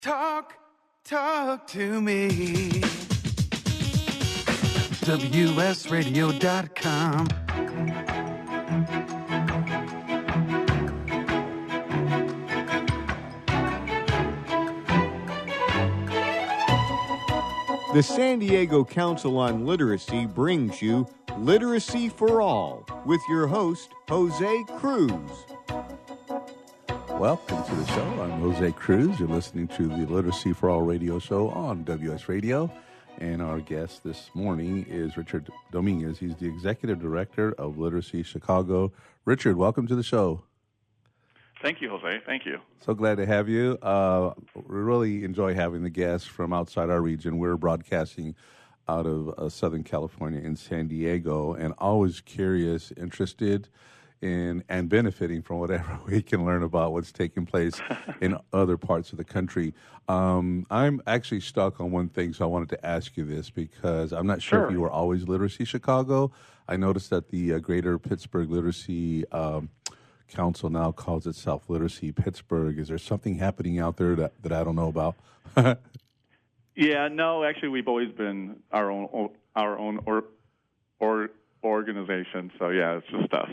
Talk to me. WSRadio.com. The San Diego Council on Literacy brings you Literacy for All with your host, Jose Cruz. Welcome to the show. I'm Jose Cruz. You're listening to the Literacy for All radio show on WS Radio. And our guest this morning is Richard Dominguez. He's the Executive Director of Literacy Chicago. Richard, welcome to the show. Thank you, Jose. Thank you. So glad to have you. We really enjoy having the guests from outside our region. We're broadcasting out of Southern California in San Diego, and always curious, interested in and benefiting from whatever we can learn about what's taking place in other parts of the country. I'm actually stuck on one thing, so I wanted to ask you this because I'm not sure if you were always Literacy Chicago. I noticed that the Greater Pittsburgh Literacy Council now calls itself Literacy Pittsburgh. Is there something happening out there that I don't know about? Yeah, no, actually, we've always been our own organization. So yeah, it's just us.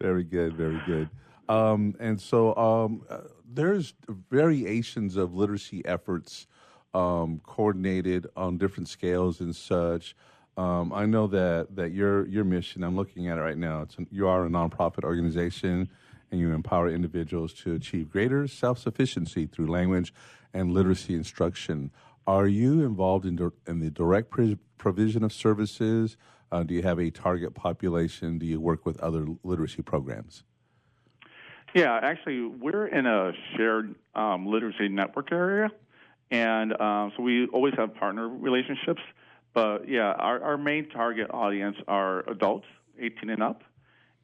Very good, very good. And so there's variations of literacy efforts coordinated on different scales and such. I know that your mission, I'm looking at it right now, you are a nonprofit organization and you empower individuals to achieve greater self-sufficiency through language and literacy instruction. Are you involved in the direct provision of services? Do you have a target population? Do you work with other literacy programs? Yeah, actually, we're in a shared literacy network area, and so we always have partner relationships. But yeah, our main target audience are adults, 18 and up,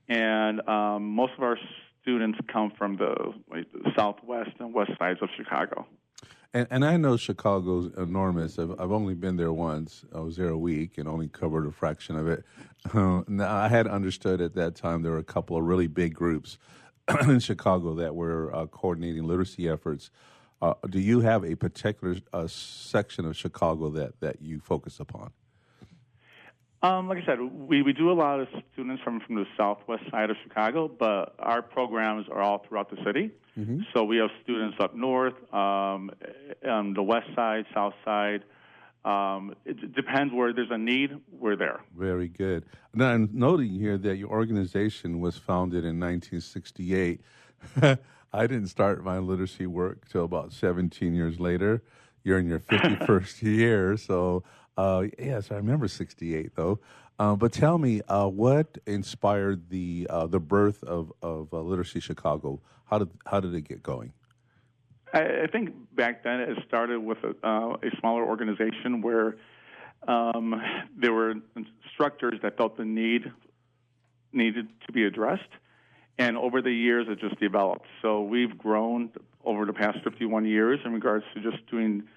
and most of our students come from the southwest and west sides of Chicago. And I know Chicago's enormous. I've only been there once. I was there a week and only covered a fraction of it. Now, I had understood at that time there were a couple of really big groups in Chicago that were coordinating literacy efforts. Do you have a particular section of Chicago that you focus upon? Like I said, we do a lot of students from the southwest side of Chicago, but our programs are all throughout the city. Mm-hmm. So we have students up north, on the west side, south side. It depends where there's a need, we're there. Very good. Now, I'm noting here that your organization was founded in 1968. I didn't start my literacy work till about 17 years later. You're in your 51st year, so yes, I remember 68 though. But tell me, what inspired the birth of Literacy Chicago? How did it get going? I think back then it started with a smaller organization where there were instructors that felt the needed to be addressed. And over the years, it just developed. So we've grown over the past 51 years in regards to just doing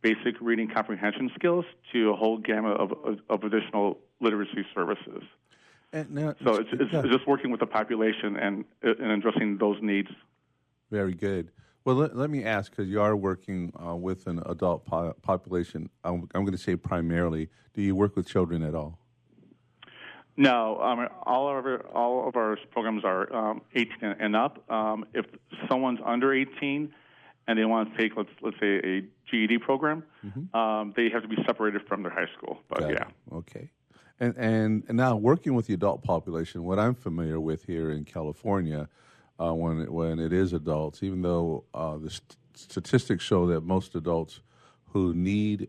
basic reading comprehension skills to a whole gamut of additional literacy services. And now, so it's just working with the population and addressing those needs. Very good. Well, let me ask, because you are working with an adult population, I'm going to say primarily, do you work with children at all? No, all of our programs are 18 and up. If someone's under 18 and they want to take, let's say, a GED program, mm-hmm. They have to be separated from their high school. But Got yeah, it. Okay. And now working with the adult population, what I'm familiar with here in California, when it is adults, even though the statistics show that most adults who need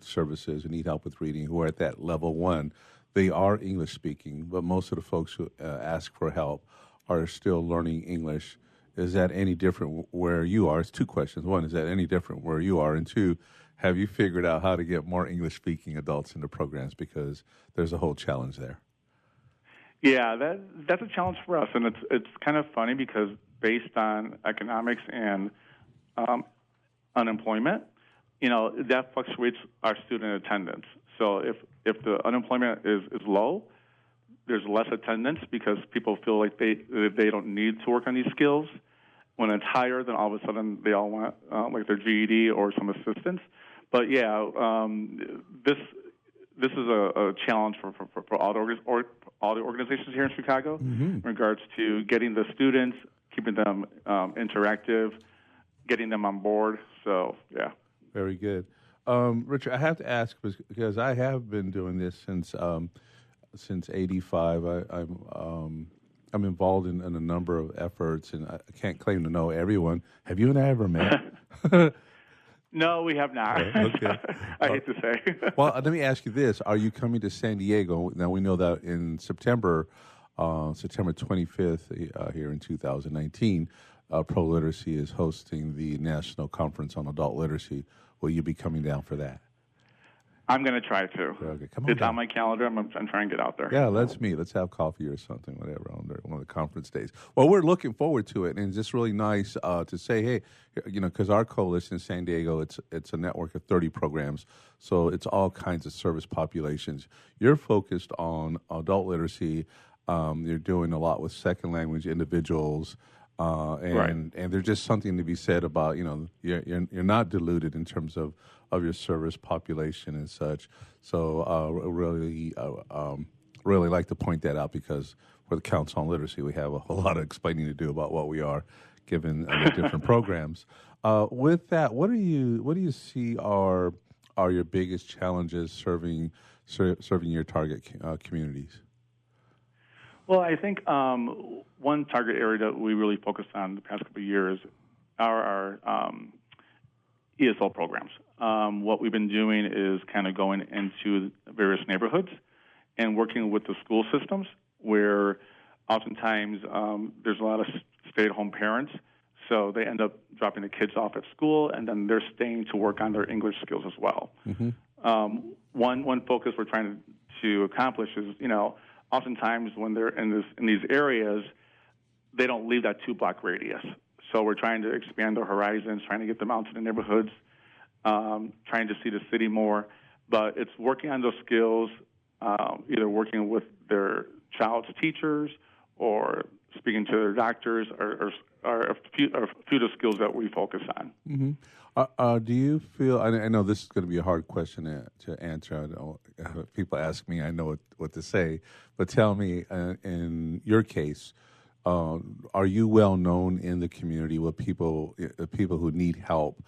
services, who need help with reading, who are at that level one, they are English speaking, but most of the folks who ask for help are still learning English. Is that any different where you are? It's two questions. One, is that any different where you are? And two, have you figured out how to get more English speaking adults into programs? Because there's a whole challenge there. Yeah, that's a challenge for us, and it's kind of funny because based on economics and unemployment, that fluctuates our student attendance. So if the unemployment is low, there's less attendance because people feel like they don't need to work on these skills. when it's higher, then all of a sudden they all want like their GED or some assistance. But yeah, this is a challenge for all the organizations here in Chicago in regards to getting the students, keeping them interactive, getting them on board. So yeah, very good. Richard, I have to ask because I have been doing this since '85. I'm involved in a number of efforts, and I can't claim to know everyone. Have you and I ever met? No, we have not. Okay. I hate to say. Well, let me ask you this: are you coming to San Diego? Now we know that in September 25th here in 2019, Pro Literacy is hosting the National Conference on Adult Literacy. Will you be coming down for that? I'm going to try to. Okay, come on. It's down. on my calendar. I'm trying to get out there. Yeah, let's meet. Let's have coffee or something, whatever, on one of the conference days. Well, we're looking forward to it, and it's just really nice to say, hey, because our coalition in San Diego, it's a network of 30 programs, so it's all kinds of service populations. You're focused on adult literacy. You're doing a lot with second language individuals. And there's just something to be said about you're not diluted in terms of your service population and such. So really like to point that out because for the Council on Literacy we have a whole lot of explaining to do about what we are, given the different programs. With that, what do you see are your biggest challenges serving your target communities? Well, I think one target area that we really focused on the past couple of years are our ESL programs. What we've been doing is kind of going into various neighborhoods and working with the school systems where oftentimes there's a lot of stay-at-home parents, so they end up dropping the kids off at school, and then they're staying to work on their English skills as well. One focus we're trying to accomplish is, oftentimes when they're in these areas, they don't leave that 2-block radius. So we're trying to expand their horizons, trying to get them out to the neighborhoods, trying to see the city more. But it's working on those skills, either working with their child's teachers or speaking to their doctors are a few of the skills that we focus on. Do you feel, I know this is going to be a hard question to answer. I know people ask me, I know what to say, but tell me, in your case, are you well known in the community? Will people who need help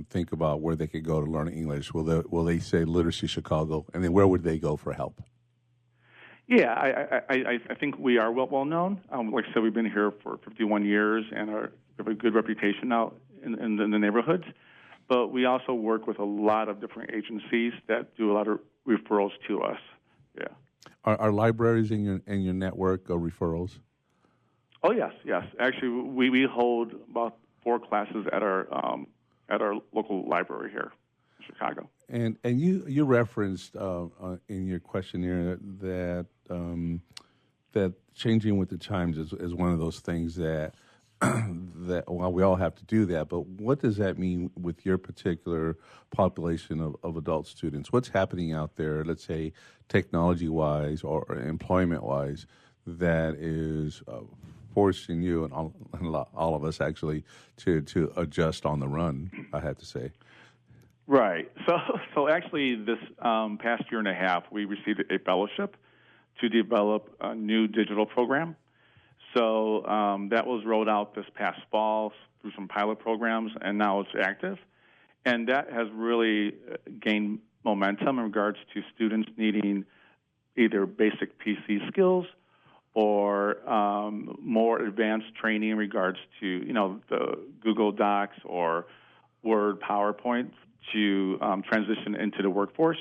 think about where they could go to learn English? Will they say Literacy Chicago, and then where would they go for help? Yeah, I think we are well known. Like I said, we've been here for 51 years and have a good reputation now in the neighborhoods. But we also work with a lot of different agencies that do a lot of referrals to us. Yeah. Are libraries in your network of referrals? Oh yes. Actually, we hold about 4 classes at our local library here in Chicago. And you referenced in your questionnaire that changing with the times is one of those things that well, we all have to do that. But what does that mean with your particular population of adult students? What's happening out there, let's say technology-wise or employment-wise, that is forcing you and all of us actually to adjust on the run, I have to say. Right. So actually this past year and a half, we received a fellowship to develop a new digital program. So that was rolled out this past fall through some pilot programs, and now it's active. And that has really gained momentum in regards to students needing either basic PC skills or more advanced training in regards to, the Google Docs or Word, PowerPoint to transition into the workforce.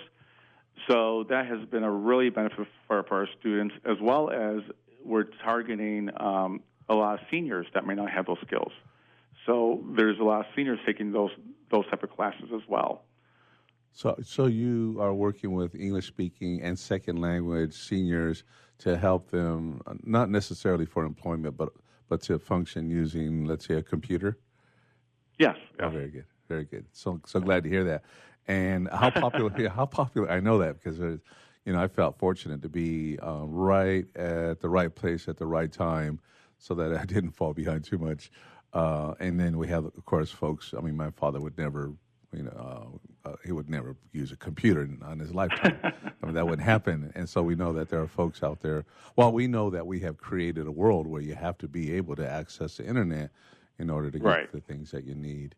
So that has been a really benefit for our students, as well as we're targeting a lot of seniors that may not have those skills. So there's a lot of seniors taking those type of classes as well. So you are working with English-speaking and second language seniors to help them, not necessarily for employment, but to function using, let's say, a computer? Yes. Oh, very good. Very good. So glad to hear that. And how popular? How popular? I know that because I felt fortunate to be right at the right place at the right time, so that I didn't fall behind too much. And then we have, of course, folks. I mean, my father would never, he would never use a computer on his lifetime. I mean, that wouldn't happen. And so we know that there are folks out there. Well, we know that we have created a world where you have to be able to access the internet in order to get the things that you need.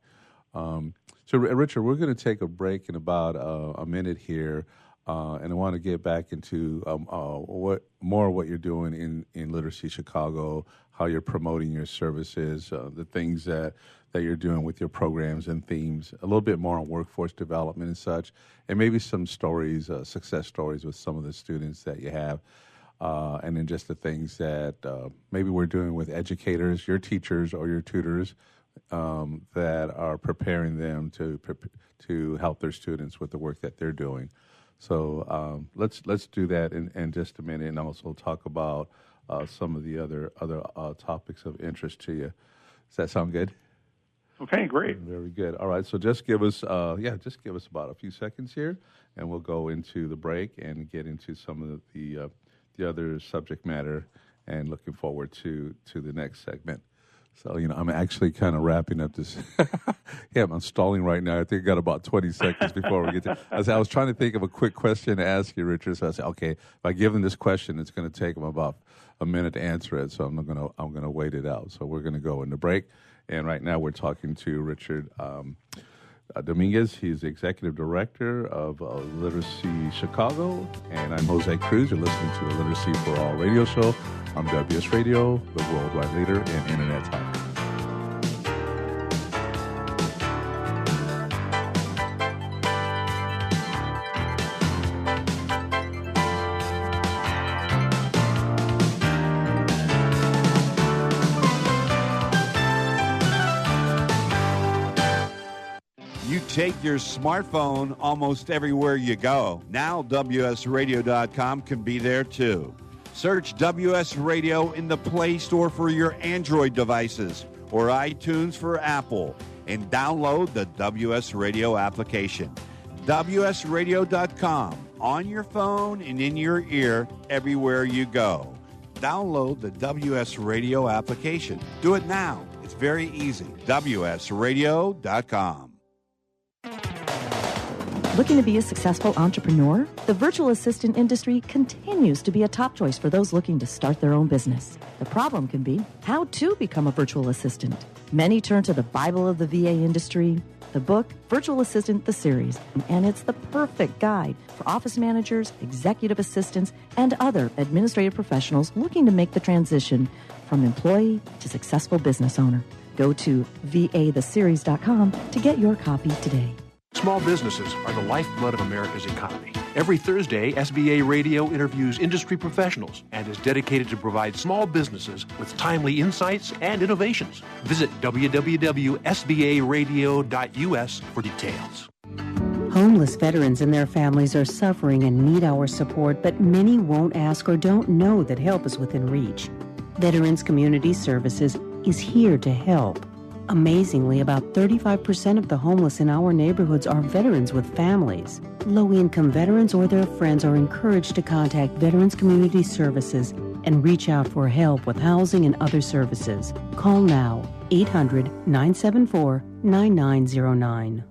So, Richard, we're going to take a break in about a minute here, and I want to get back into what you're doing in Literacy Chicago, how you're promoting your services, the things that you're doing with your programs and themes, a little bit more on workforce development and such, and maybe some stories, success stories with some of the students that you have, and then just the things that maybe we're doing with educators, your teachers or your tutors, that are preparing them to help their students with the work that they're doing. So let's do that in just a minute, and also talk about some of the other topics of interest to you. Does that sound good? Okay, great. Very good. All right, so just give us about a few seconds here, and we'll go into the break and get into some of the other subject matter, and looking forward to the next segment. So, I'm actually kind of wrapping up this. I'm stalling right now. I think I got about 20 seconds before we get to. I was trying to think of a quick question to ask you, Richard. So I said, okay, if I give them this question, it's going to take them about a minute to answer it. So I'm going to wait it out. So we're going to go into break. And right now we're talking to Richard Dominguez. He's the executive director of Literacy Chicago. And I'm Jose Cruz. You're listening to the Literacy for All radio show on WS Radio, the worldwide leader in Internet talk. You take your smartphone almost everywhere you go. Now WSRadio.com can be there too. Search WS Radio in the Play Store for your Android devices or iTunes for Apple, and download the WS Radio application. WSRadio.com, on your phone and in your ear everywhere you go. Download the WS Radio application. Do it now. It's very easy. WSRadio.com. Looking to be a successful entrepreneur? The virtual assistant industry continues to be a top choice for those looking to start their own business. The problem can be how to become a virtual assistant. Many turn to the Bible of the VA industry, the book Virtual Assistant, the series, and it's the perfect guide for office managers, executive assistants, and other administrative professionals looking to make the transition from employee to successful business owner. Go to vatheseries.com to get your copy today. Small businesses are the lifeblood of America's economy. Every Thursday, SBA Radio interviews industry professionals and is dedicated to provide small businesses with timely insights and innovations. Visit www.sbaradio.us for details. Homeless veterans and their families are suffering and need our support, but many won't ask or don't know that help is within reach. Veterans Community Services is here to help. Amazingly, about 35% of the homeless in our neighborhoods are veterans with families. Low-income veterans or their friends are encouraged to contact Veterans Community Services and reach out for help with housing and other services. Call now, 800-974-9909.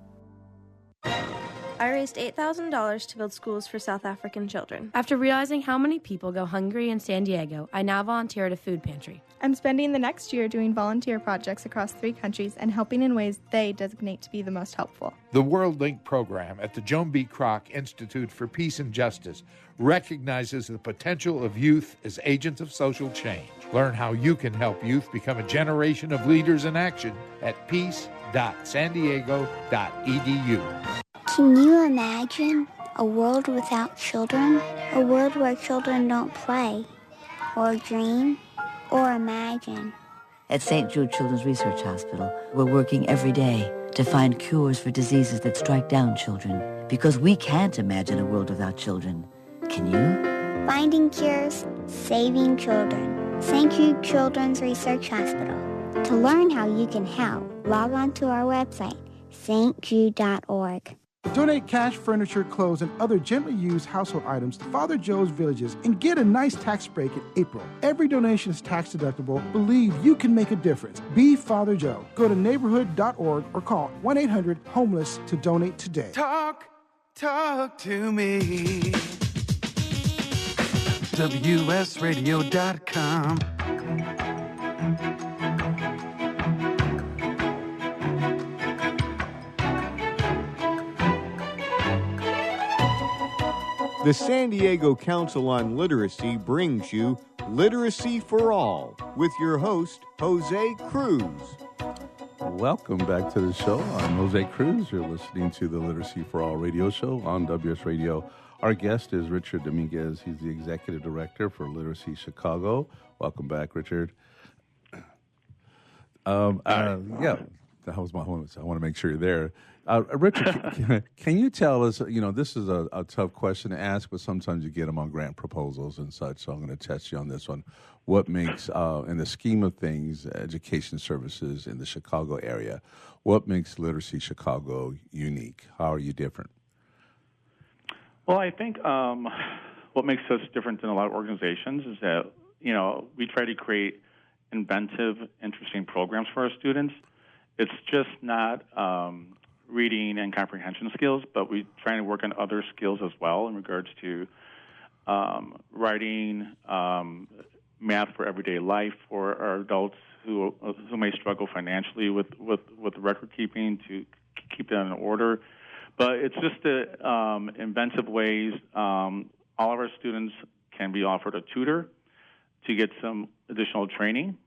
I raised $8,000 to build schools for South African children. After realizing how many people go hungry in San Diego, I now volunteer at a food pantry. I'm spending the next year doing volunteer projects across 3 countries and helping in ways they designate to be the most helpful. The World Link program at the Joan B. Kroc Institute for Peace and Justice recognizes the potential of youth as agents of social change. Learn how you can help youth become a generation of leaders in action at peace.sandiego.edu. Can you imagine a world without children? A world where children don't play, or dream, or imagine. At St. Jude Children's Research Hospital, we're working every day to find cures for diseases that strike down children, because we can't imagine a world without children. Can you? Finding cures, saving children. St. Jude Children's Research Hospital. To learn how you can help, log on to our website, stjude.org. Donate cash, furniture, clothes, and other gently used household items to Father Joe's Villages and get a nice tax break in April. Every donation is tax deductible. Believe you can make a difference. Be Father Joe. Go to neighborhood.org or call 1-800-HOMELESS to donate today. Talk to me. WSRadio.com. The San Diego Council on Literacy brings you Literacy for All with your host, Jose Cruz. Welcome back to the show. I'm Jose Cruz. You're listening to the Literacy for All radio show on WS Radio. Our guest is Richard Dominguez. He's the Executive Director for Literacy Chicago. Welcome back, Richard. Yeah, that was my home. I want to make sure you're there. Richard, can you tell us, this is a tough question to ask, but sometimes you get them on grant proposals and such, so I'm going to test you on this one. What makes, in the scheme of things, education services in the Chicago area, what makes Literacy Chicago unique? How are you different? Well, I think what makes us different than a lot of organizations is that, we try to create inventive, interesting programs for our students. It's just not reading and comprehension skills, but we try to work on other skills as well in regards to writing, math for everyday life for our adults who may struggle financially with record keeping to keep that in order. But it's just the inventive ways. All of our students can be offered a tutor to get some additional training.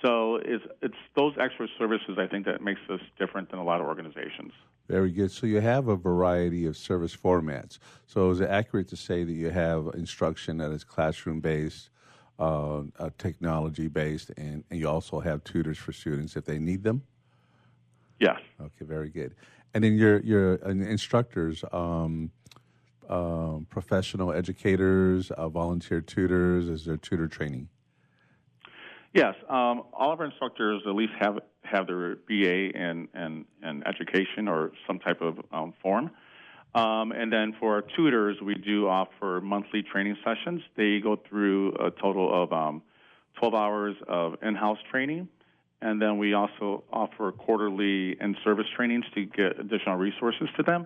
So it's those extra services, I think, that makes us different than a lot of organizations. Very good. So you have a variety of service formats. So is it accurate to say that you have instruction that is classroom-based, technology-based, and you also have tutors for students if they need them? Yes. Okay, very good. And then your instructors, professional educators, volunteer tutors, is there tutor training? Yes, all of our instructors at least have their BA in education or some type of form. And then for our tutors, we do offer monthly training sessions. They go through a total of 12 hours of in-house training. And then we also offer quarterly in-service trainings to get additional resources to them.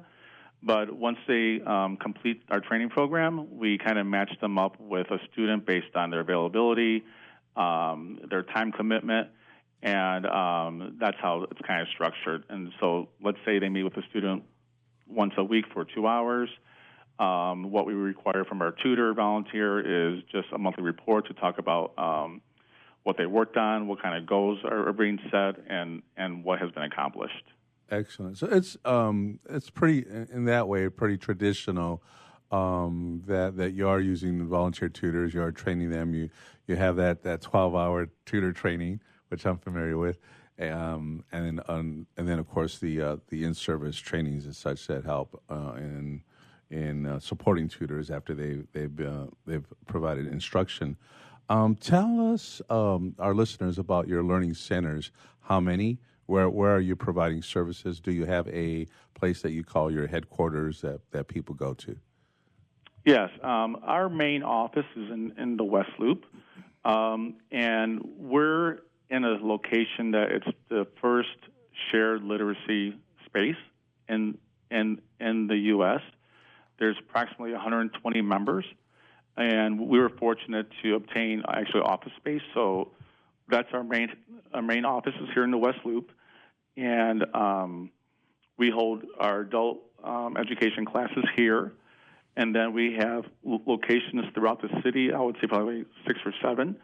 But once they complete our training program, we kind of match them up with a student based on their availability, their time commitment, and that's how it's kind of structured. And so let's say they meet with a student once a week for 2 hours. What we require from our tutor volunteer is just a monthly report to talk about what they worked on, what kind of goals are being set, and what has been accomplished. Excellent. So it's pretty, in that way, pretty traditional that you are using volunteer tutors, you are training them, you have that 12-hour tutor training, which I'm familiar with, and then of course the in-service trainings and such that help in supporting tutors after they've provided instruction. Tell us, our listeners, about your learning centers. How many? Where are you providing services? Do you have a place that you call your headquarters that people go to? Yes. Our main office is in the West Loop, and we're in a location that it's the first shared literacy space in the U.S. There's approximately 120 members, and we were fortunate to obtain actually office space. So that's our main office is here in the West Loop, and we hold our adult education classes here. And then we have locations throughout the city, I would say probably 6 or 7,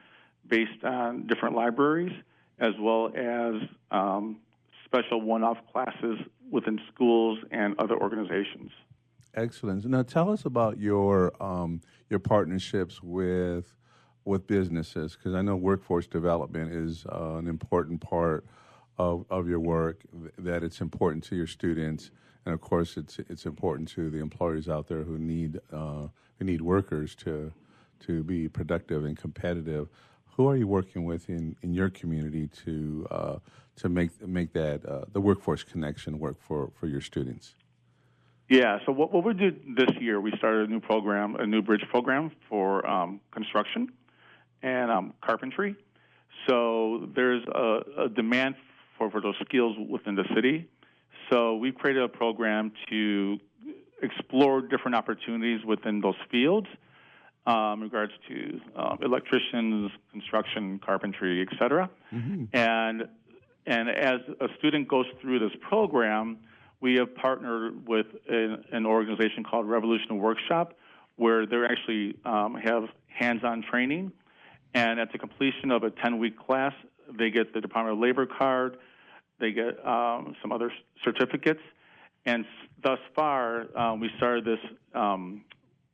based on different libraries, as well as special one-off classes within schools and other organizations. Excellent. Now tell us about your partnerships with businesses, because I know workforce development is an important part of your work, that it's important to your students. And of course, it's important to the employers out there who need workers to be productive and competitive. Who are you working with in your community to make that the workforce connection work for your students? Yeah, so what we did this year, we started a new program, a new bridge program for construction and carpentry. So there's a demand for those skills within the city. So we've created a program to explore different opportunities within those fields in regards to electricians, construction, carpentry, et cetera. Mm-hmm. And as a student goes through this program, we have partnered with an organization called Revolution Workshop, where they actually have hands-on training. And at the completion of a 10-week class, they get the Department of Labor card, they get some other certificates. And thus far, we started this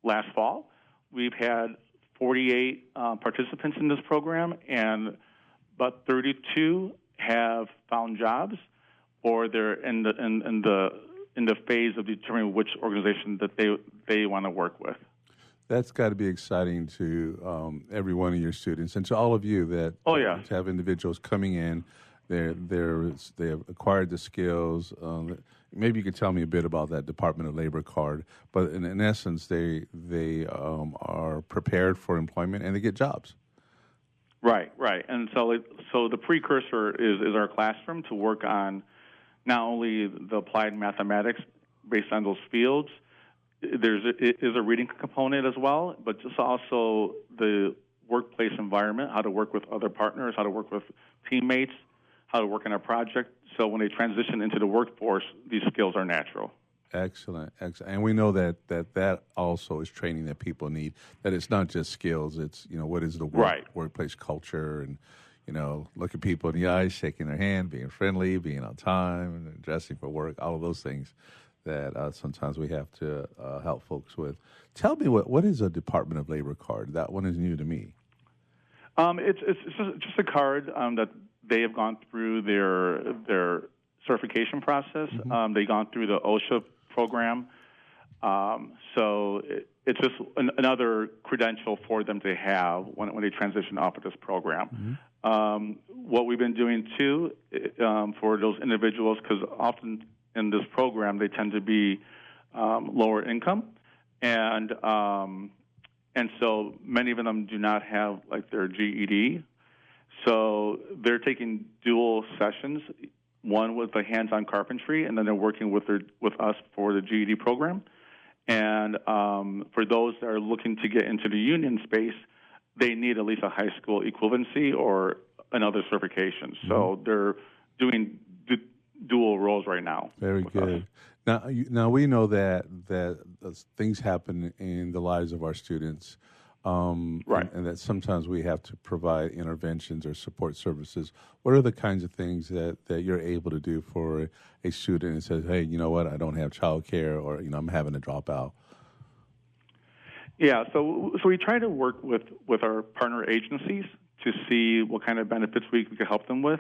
last fall. We've had 48 participants in this program, and about 32 have found jobs, or they're in the phase of determining which organization that they want to work with. That's got to be exciting to every one of your students and to all of you that to have individuals coming in. They have acquired the skills. Maybe you could tell me a bit about that Department of Labor card. But in essence, they are prepared for employment and they get jobs. Right. And so the precursor is our classroom to work on not only the applied mathematics based on those fields. It is a reading component as well, but just also the workplace environment, how to work with other partners, how to work with teammates, how to work in a project. So when they transition into the workforce, these skills are natural. Excellent. And we know that also is training that people need, that it's not just skills. It's, what is the workplace culture, and, looking people in the eyes, shaking their hand, being friendly, being on time, and dressing for work, all of those things that sometimes we have to help folks with. Tell me, what is a Department of Labor card? That one is new to me. It's just a card that they have gone through their certification process. Mm-hmm. They've gone through the OSHA program. So it's just another credential for them to have when they transition off of this program. Mm-hmm. What we've been doing, too, for those individuals, because often in this program they tend to be lower income, and so many of them do not have their GED. So they're taking dual sessions, one with the hands-on carpentry, and then they're working with us for the GED program. And for those that are looking to get into the union space, they need at least a high school equivalency or another certification. Mm-hmm. So they're doing dual roles right now. Very good. Now we know that things happen in the lives of our students, right? And that sometimes we have to provide interventions or support services. What are the kinds of things that you're able to do for a student who says, "Hey, you know what? I don't have childcare, or I'm having to drop out." Yeah, so we try to work with our partner agencies to see what kind of benefits we could help them with.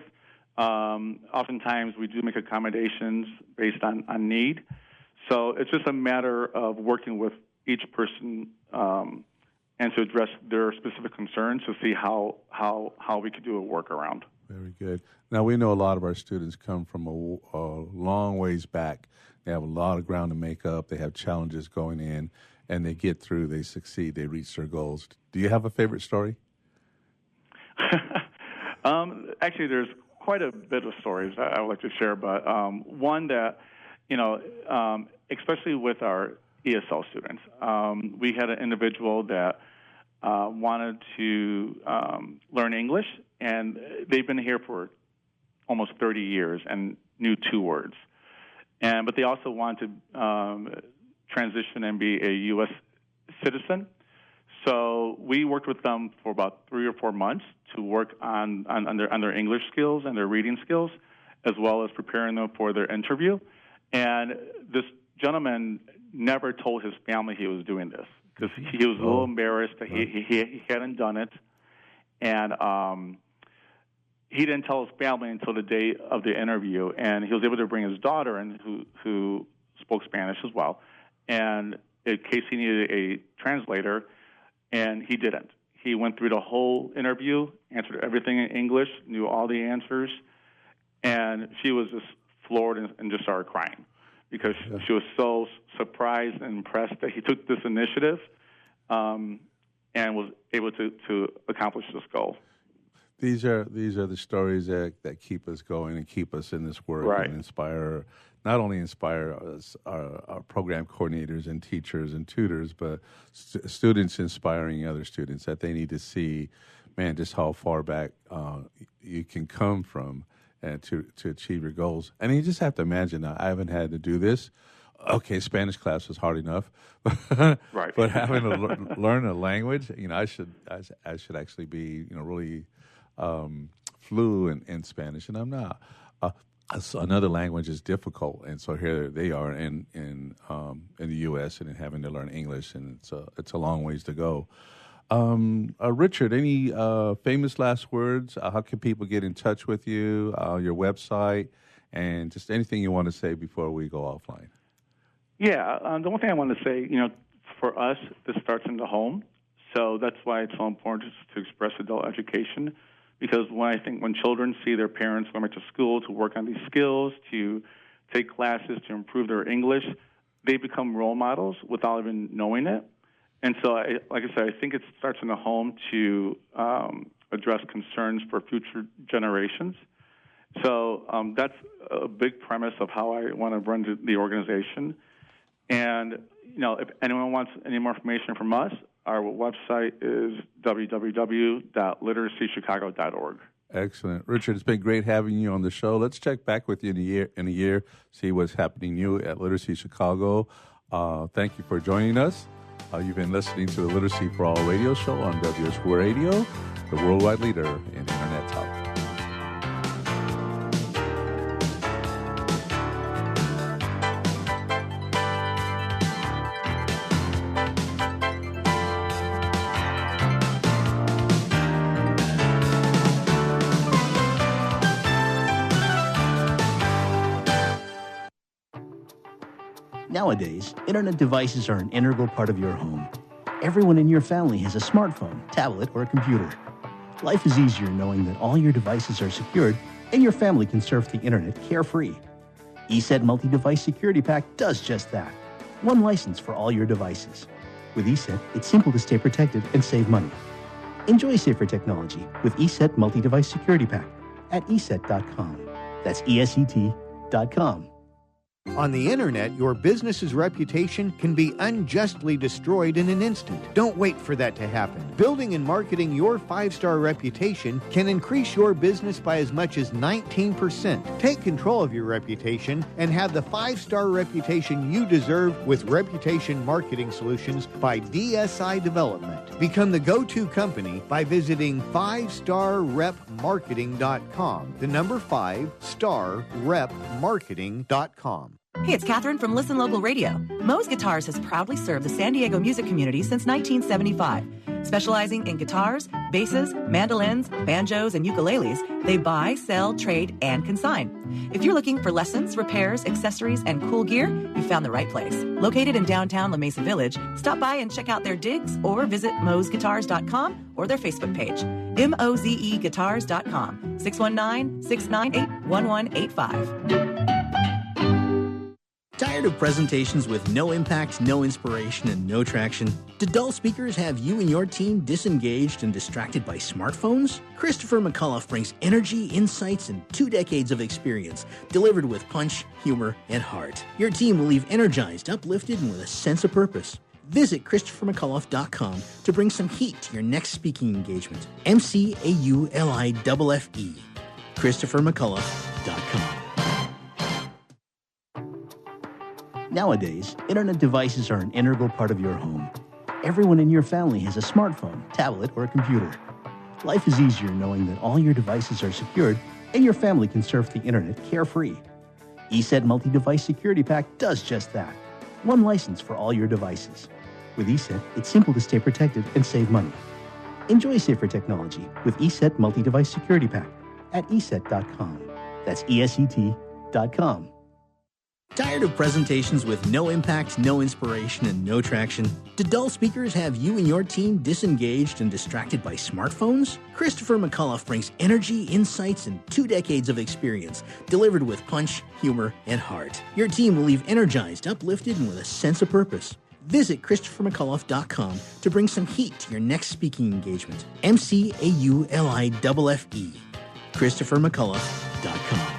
Oftentimes we do make accommodations based on need. So it's just a matter of working with each person and to address their specific concerns to see how we could do a workaround. Very good. Now, we know a lot of our students come from a long ways back. They have a lot of ground to make up. They have challenges going in, and they get through, they succeed, they reach their goals. Do you have a favorite story? Actually, there's quite a bit of stories I would like to share, but one that, especially with our ESL students, we had an individual that wanted to learn English, and they've been here for almost 30 years and knew 2 words. But they also wanted to transition and be a U.S. citizen. So we worked with them for about 3 or 4 months to work on their English skills and their reading skills, as well as preparing them for their interview. And this gentleman never told his family he was doing this because he was a little embarrassed that he hadn't done it. And he didn't tell his family until the day of the interview. And he was able to bring his daughter in who spoke Spanish as well. And in case he needed a translator, and he didn't. He went through the whole interview, answered everything in English, knew all the answers, and she was just floored and just started crying because she was so surprised and impressed that he took this initiative and was able to accomplish this goal. These are the stories that keep us going and keep us in this work, right. And not only inspire us, our program coordinators and teachers and tutors, but students inspiring other students that they need to see, man, just how far back you can come from and to achieve your goals. And you just have to imagine, now, I haven't had to do this. Okay, Spanish class was hard enough, right. But having to learn a language, I should actually be, really fluent in Spanish, and I'm not. So another language is difficult, and so here they are in the U.S. and having to learn English, and it's a long ways to go. Richard, any famous last words? How can people get in touch with you? Your website, and just anything you want to say before we go offline. Yeah, the one thing I want to say, for us, this starts in the home, so that's why it's so important to express adult education. Because when children see their parents going back to school to work on these skills, to take classes to improve their English, they become role models without even knowing it. And so, like I said, I think it starts in the home to address concerns for future generations. So that's a big premise of how I want to run the organization. And, if anyone wants any more information from us, our website is www.literacychicago.org. Excellent. Richard, it's been great having you on the show. Let's check back with you in a year, see what's happening new at Literacy Chicago. Thank you for joining us. You've been listening to the Literacy for All radio show on WS Radio, the worldwide leader in Internet talk. Nowadays, internet devices are an integral part of your home. Everyone in your family has a smartphone, tablet, or a computer. Life is easier knowing that all your devices are secured and your family can surf the internet carefree. ESET Multi-Device Security Pack does just that. One license for all your devices. With ESET, it's simple to stay protected and save money. Enjoy safer technology with ESET Multi-Device Security Pack at ESET.com. That's ESET.com. On the internet, your business's reputation can be unjustly destroyed in an instant. Don't wait for that to happen. Building and marketing your 5-star reputation can increase your business by as much as 19%. Take control of your reputation and have the 5-star reputation you deserve with Reputation Marketing Solutions by DSI Development. Become the go-to company by visiting 5starrepmarketing.com. The number 5starrepmarketing.com. Hey, it's Catherine from Listen Local Radio. Moe's Guitars has proudly served the San Diego music community since 1975. Specializing in guitars, basses, mandolins, banjos, and ukuleles, they buy, sell, trade, and consign. If you're looking for lessons, repairs, accessories, and cool gear, you found the right place. Located in downtown La Mesa Village, stop by and check out their digs or visit moesguitars.com or their Facebook page. MOZEguitars.com, 619-698-1185. Tired of presentations with no impact, no inspiration, and no traction? Do dull speakers have you and your team disengaged and distracted by smartphones? Christopher McAuliffe brings energy, insights, and 2 decades of experience, delivered with punch, humor, and heart. Your team will leave energized, uplifted, and with a sense of purpose. Visit ChristopherMcAuliffe.com to bring some heat to your next speaking engagement. MCAULIFFE. ChristopherMcAuliffe.com. Nowadays, internet devices are an integral part of your home. Everyone in your family has a smartphone, tablet, or a computer. Life is easier knowing that all your devices are secured and your family can surf the internet carefree. ESET Multi-Device Security Pack does just that. One license for all your devices. With ESET, it's simple to stay protected and save money. Enjoy safer technology with ESET Multi-Device Security Pack at ESET.com. That's ESET.com. Tired of presentations with no impact, no inspiration, and no traction? Do dull speakers have you and your team disengaged and distracted by smartphones? Christopher McAuliffe brings energy, insights, and 2 decades of experience, delivered with punch, humor, and heart. Your team will leave energized, uplifted, and with a sense of purpose. Visit ChristopherMcAuliffe.com to bring some heat to your next speaking engagement. McAuliffe. ChristopherMcAuliffe.com.